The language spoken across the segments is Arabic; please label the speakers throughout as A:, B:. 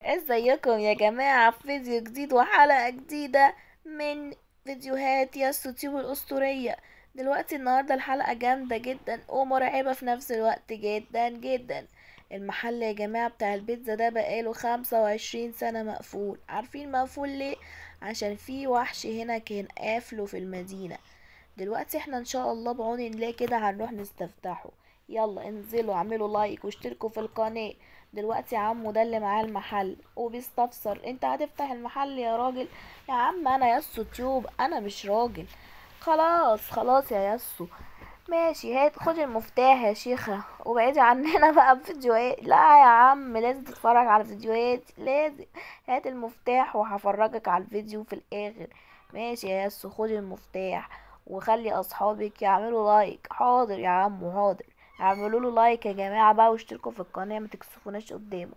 A: ازيكم يا جماعة في فيديو جديد وحلقة جديدة من فيديوهات ياسو تيوب الأسطورية. دلوقتي النهاردة الحلقة جامدة جدا ومرعبة في نفس الوقت جدا جدا. المحل يا جماعة بتاع البيتزا ده بقاله 25 سنة مقفول. عارفين مقفول ليه؟ عشان في وحش هنا كان قافله في المدينة. دلوقتي احنا ان شاء الله بعون الله كده هنروح نستفتحه. يلا انزلوا اعملوا لايك واشتركوا في القناة. دلوقتي عمو ده اللي معاه المحل وبيستفسر انت هتفتح المحل يا راجل. يا عم انا ياسو تيوب، انا مش راجل. خلاص خلاص يا ياسو. ماشي، هات خد المفتاح يا شيخة وبعدي عننا بقى بفيديوهات. لا يا عم لازم تتفرج على فيديوهات، لازم. هات المفتاح وهفرجك على الفيديو في الاخر. ماشي يا ياسو، خد المفتاح وخلي اصحابك يعملوا لايك. حاضر يا عم حاضر. اعملوا له لايك يا جماعة بقى واشتركوا في القناة، ما تكسفوناش قدامه.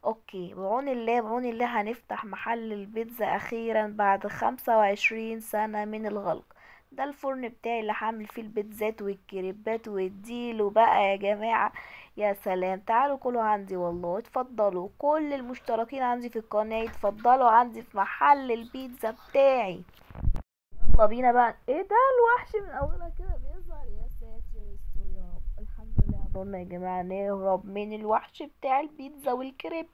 A: اوكي، بعون الله بعون الله هنفتح محل البيتزا اخيرا بعد 25 سنة من الغلق. ده الفرن بتاعي اللي هعمل فيه البيتزات والكريبات واديله بقى يا جماعة. يا سلام، تعالوا كلوا عندي والله، اتفضلوا كل المشتركين عندي في القناة، اتفضلوا عندي في محل البيتزا بتاعي. يلا بينا بقى. ايه ده؟ الوحش من اولها كده بيظهر؟ يا ساتر يستر يا رب. الحمد لله قدرنا يا جماعة نهرب من الوحش بتاع البيتزا والكريب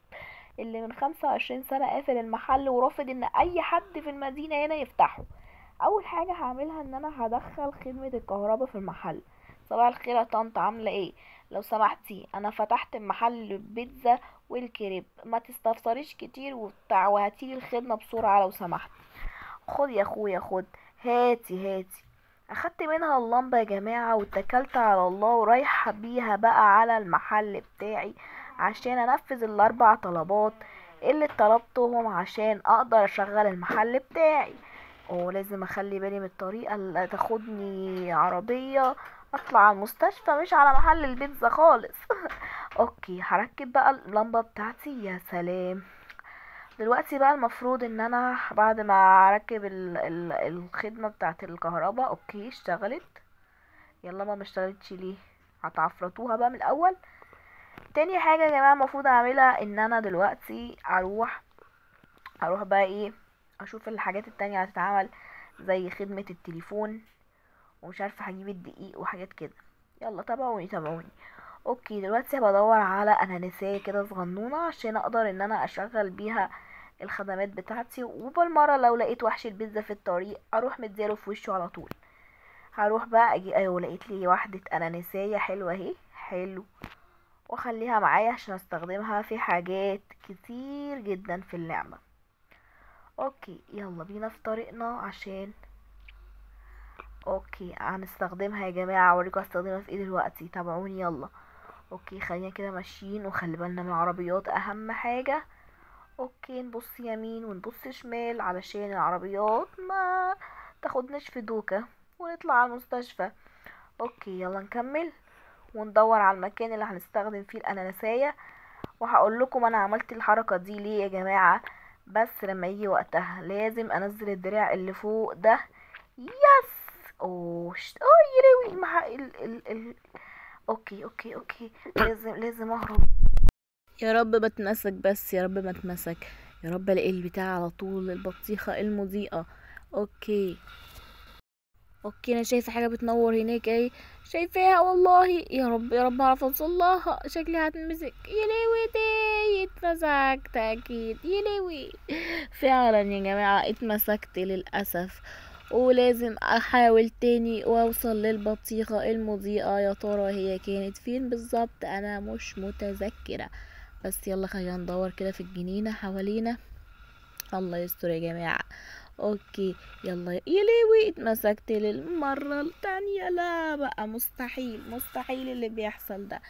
A: اللي من 25 سنة قافل المحل ورافض ان اي حد في المدينة هنا يفتحه. اول حاجة هعملها ان انا هدخل خدمة الكهرباء في المحل. صباح الخير يا طنط، عاملة ايه؟ لو سمحتي انا فتحت محل البيتزا والكريب، ما تستفسريش كتير وبتاع وهاتيلي الخدمة بسرعة لو سمحت. خد يا اخويا خد. هاتي هاتي. اخدت منها اللمبة يا جماعة واتكلت على الله ورايحة بيها بقى على المحل بتاعي عشان انفذ الاربع طلبات اللي طلبتهم عشان اقدر اشغل المحل بتاعي. ولازم اخلي بالي من الطريقة اللي تاخدني عربية اطلع على المستشفى مش على محل البيتزا خالص. اوكي، هركب بقى اللمبة بتاعتي. يا سلام. دلوقتي بقى المفروض ان انا بعد ما اركب الخدمة بتاعة الكهرباء. اوكي اشتغلت. يلا ما اشتغلتش ليه؟ هتعفرطوها بقى من الاول. تاني حاجة يا جماعة المفروض اعملها ان انا دلوقتي اروح بقى ايه، اشوف الحاجات التانية هتتعمل زي خدمة التليفون ومش عارفة هجيب الدقيق وحاجات كده. يلا تابعوني تابعوني. اوكي، دلوقتي بدور على اناناسية كده صغنونة عشان اقدر ان انا اشغل بيها الخدمات بتاعتي، وبالمرة لو لقيت وحش البيتزا في الطريق اروح مديله في وشه على طول. هروح بقى اجي، ايوه لقيت لي واحدة اناناسية حلوة اهي. حلو. واخليها معايا عشان استخدمها في حاجات كتير جدا في اللعبة. اوكي يلا بينا في طريقنا عشان اوكي هنستخدمها يا جماعة. اوريكم هستخدمها في ايه دلوقتي، تابعوني يلا. اوكي خلينا كده ماشيين وخلي بالنا من العربيات اهم حاجة. اوكي نبص يمين ونبص شمال علشان العربيات ما تاخدناش في دوكة ونطلع على المستشفى. اوكي يلا نكمل وندور على المكان اللي هنستخدم فيه الاناناسية. وهقول لكم انا عملت الحركة دي ليه يا جماعة، بس لما يجي وقتها لازم انزل الدراع اللي فوق ده. يس. اوه يا لهوي مع اوكي اوكي اوكي. لازم اهرب. يا رب ما اتمسك، بس يا رب ما اتمسك. يا رب الاقي البتاع على طول، البطيخة المضيئة. اوكي. اوكي انا شايفة حاجة بتنور هناك اهي. شايفاها والله. يا رب يا رب اعرف اوصلها، شكلي هتمسك. يا لهوي دي اتمسكت اكيد. يا لهوي. فعلا يا جماعة اتمسكت للأسف. ولازم احاول تاني واوصل للبطيخة المضيئة. يا ترى هي كانت فين بالظبط؟ انا مش متذكرة. بس يلا خلينا ندور كده في الجنينة حوالينا. الله يستر يا جماعة. اوكي يلا يا ليوي اتمسكت للمرة التانية. لا بقى مستحيل مستحيل اللي بيحصل ده.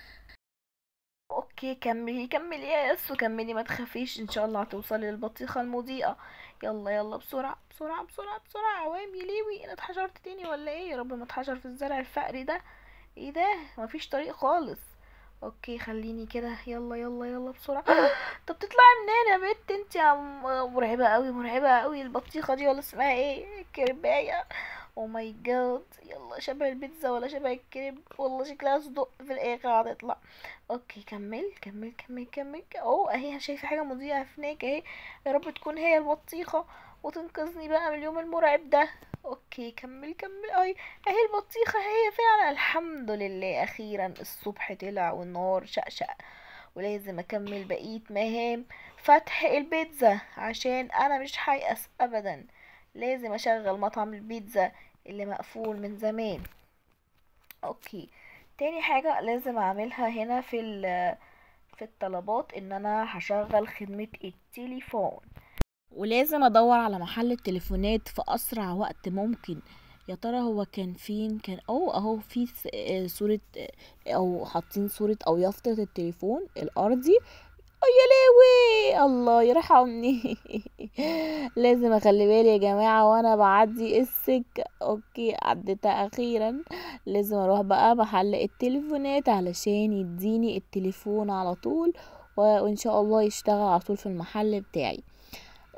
A: اوكي كملي كملي يا ياسو كملي، ما تخافيش ان شاء الله هتوصلي للبطيخة المضيئة. يلا يلا بسرعة بسرعة بسرعة بسرعة. عوام يا ليوي انا اتحشرت تاني ولا ايه؟ يا رب ما اتحشر في الزرع الفقري ده. ايه ده؟ مفيش طريق خالص. اوكي خليني كده. يلا يلا يلا بسرعة. طب تطلعي منين يا بنت انت يا مرعبة قوي مرعبة قوي البطيخة دي، ولا اسمها ايه، كرباية. او ماي جاد، يلا شبه البيتزا ولا شبه الكريب؟ والله شكلها صدق في الاخر هتطلع. اوكي كمل كمل كمل كمل. اوه اهي شايفه حاجه مضيئه هناك اهي، يا رب تكون هي البطيخه وتنقذني بقى من اليوم المرعب ده. اوكي كمل كمل. اهي البطيخه هي فعلا، الحمد لله اخيرا الصبح طلع والنهار شقشق. ولازم اكمل بقية مهام فتح البيتزا عشان انا مش هيأس ابدا. لازم اشغل مطعم البيتزا اللي مقفول من زمان. اوكي، تاني حاجة لازم اعملها هنا في الطلبات ان انا هشغل خدمة التليفون، ولازم ادور على محل التليفونات في اسرع وقت ممكن. يا ترى هو كان فين؟ كان اهو في صورة، او حاطين صورة او يافطة التليفون الارضي. يا لهوي الله يرحمني. لازم اخلي بالي يا جماعة وانا بعدي السكة. اوكي عديتها اخيرا. لازم اروح بقى محل التليفونات علشان يديني التليفون على طول، وان شاء الله يشتغل على طول في المحل بتاعي.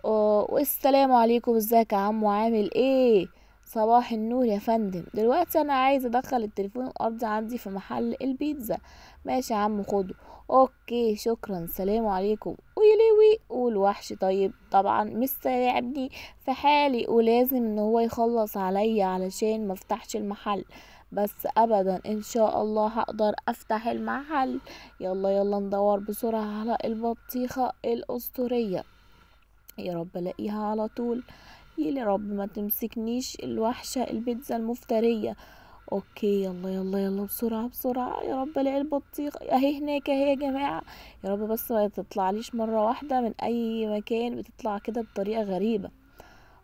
A: والسلام عليكم، ازيك يا عمو عامل ايه؟ صباح النور يا فندم، دلوقتي انا عايز ادخل التليفون الارضي عندي في محل البيتزا. ماشي يا عم خده. اوكي شكرا، سلام عليكم. ويليوي والوحش طيب طبعا مش سايبني في حالي، ولازم ان هو يخلص عليا علشان مفتحش المحل، بس ابدا ان شاء الله هقدر افتح المحل. يلا يلا ندور بسرعة على البطيخة الاسطورية، يا رب الاقيها على طول. يا رب ما تمسكنيش الوحشة البيتزا المفترية. اوكي يلا يلا يلا بسرعة بسرعة، يا رب الاقي البطيخة اهي هناك اهي يا جماعة. يا رب بس ما تطلعليش مرة واحدة من اي مكان، بتطلع كده بطريقة غريبة.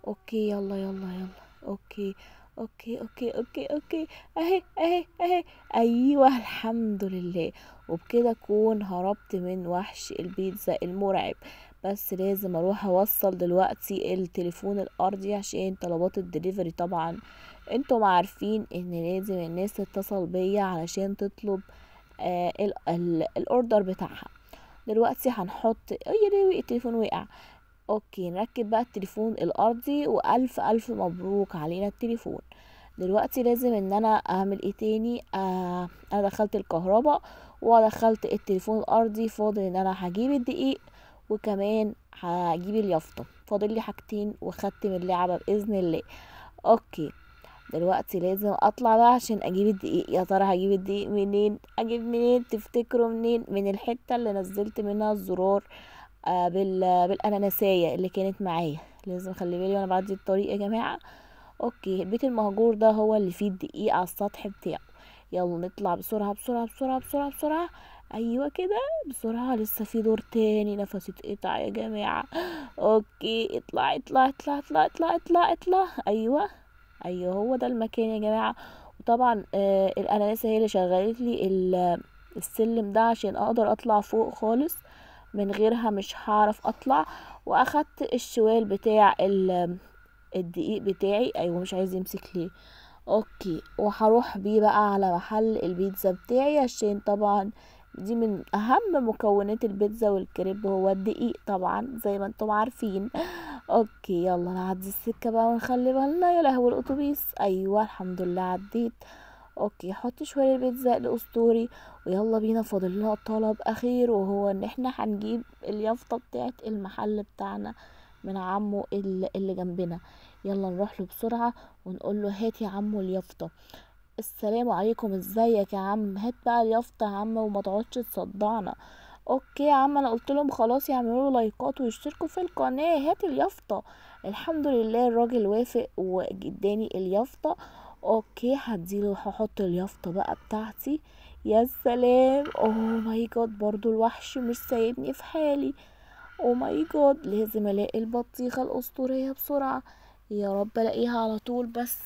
A: اوكي يلا يلا يلا. اوكي اوكي اوكي اوكي اوكي، اهي اهي اهي. ايوه الحمد لله، وبكده اكون هربت من وحش البيتزا المرعب. بس لازم اروح اوصل دلوقتي التليفون الارضي عشان طلبات الدليفري. طبعا انتم عارفين ان لازم الناس تتصل بيا علشان تطلب الاوردر بتاعها. دلوقتي هنحط يا لهوي التليفون وقع. اوكي نركب بقى التليفون الارضي، والف الف مبروك علينا التليفون. دلوقتي لازم ان انا اعمل ايه تاني؟ انا دخلت الكهرباء ودخلت التليفون الارضي، فاضل ان انا هجيب الدقيق وكمان هجيب اليافطة. فاضل لي حاجتين وختم اللعبة باذن الله. اوكي دلوقتي لازم اطلع بقى عشان اجيب الدقيق. يا ترى هجيب الدقيق منين؟ اجيب منين تفتكروا؟ منين؟ من الحتة اللي نزلت منها الزرار بالاناناسية اللي كانت معايا. لازم اخلي بالي وانا بعدي الطريق يا جماعة. اوكي البيت المهجور ده هو اللي فيه الدقيق على السطح بتاعه. يلا نطلع بسرعة بسرعة بسرعة بسرعة بسرعة. ايوه كده بسرعة، لسه في دور تاني، نفسي اتقطع يا جماعة. اوكي اطلع اطلع اطلع اطلع اطلع اطلع اطلع. ايوه ايوه هو ده المكان يا جماعة. وطبعا الاناناسة هي اللي شغلت لي السلم ده عشان اقدر اطلع فوق خالص، من غيرها مش هعرف اطلع. واخدت الشوال بتاع الدقيق بتاعي. ايوه مش عايز يمسك ليه. اوكي وهروح بيه بقى على محل البيتزا بتاعي، عشان طبعا دي من اهم مكونات البيتزا والكريب هو الدقيق طبعا زي ما انتم عارفين. اوكي يلا نعدي السكة بقى ونخلي بالنا. يا لهوي الاتوبيس. ايوه الحمد لله عديت. اوكي حط شوية البيتزا الاسطوري ويلا بينا. فاضل لنا طلب اخير، وهو ان احنا هنجيب اليافطة بتاعت المحل بتاعنا من عمو اللي جنبنا. يلا نروح له بسرعة ونقول له هات يا عمو اليافطة. السلام عليكم، ازيك يا عم؟ هات بقى اليافطة يا عم وما تقعدش تصدعنا. اوكي يا عم انا قلت لهم خلاص يعملوا لايكات ويشتركوا في القناة. هات اليافطة. الحمد لله الراجل وافق واداني اليافطة. اوكي هديله، هحط اليافطة بقى بتاعتي. يا سلام، اوه ماي جاد برضو الوحش مش سايبني في حالي. او ماي جاد لازم الاقي البطيخة الاسطورية بسرعة، يا رب الاقيها على طول. بس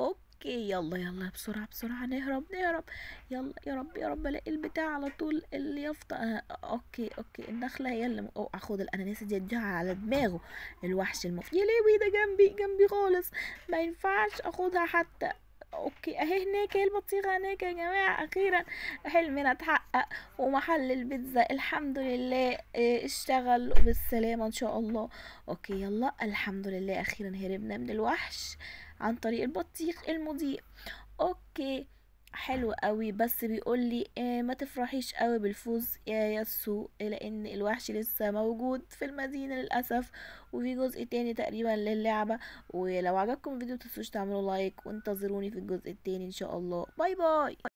A: اوكي يلا يلا بسرعة بسرعة نهرب نهرب. يلا يا رب يا رب الاقي البتاع على طول اليافطة. اوكي اوكي النخلة هي اللي اخد الاناناس دي اديها على دماغه. الوحش يا ليوي ده جنبي جنبي خالص، ما ينفعش اخدها حتى. اوكي اهي هناك، هي البطيخة هناك يا جماعة. اخيرا حلمنا اتحقق، ومحل البيتزا الحمد لله اشتغل بالسلامة ان شاء الله. اوكي يلا، الحمد لله اخيرا هربنا من الوحش عن طريق البطيخ المضيء. اوكي حلو قوي، بس بيقولي ما تفرحيش قوي بالفوز يا ياسو، لان الوحش لسه موجود في المدينة للأسف، وفي جزء تاني تقريبا للعبة. ولو عجبكم الفيديو متنسوش تعملوا لايك، وانتظروني في الجزء التاني ان شاء الله. باي باي.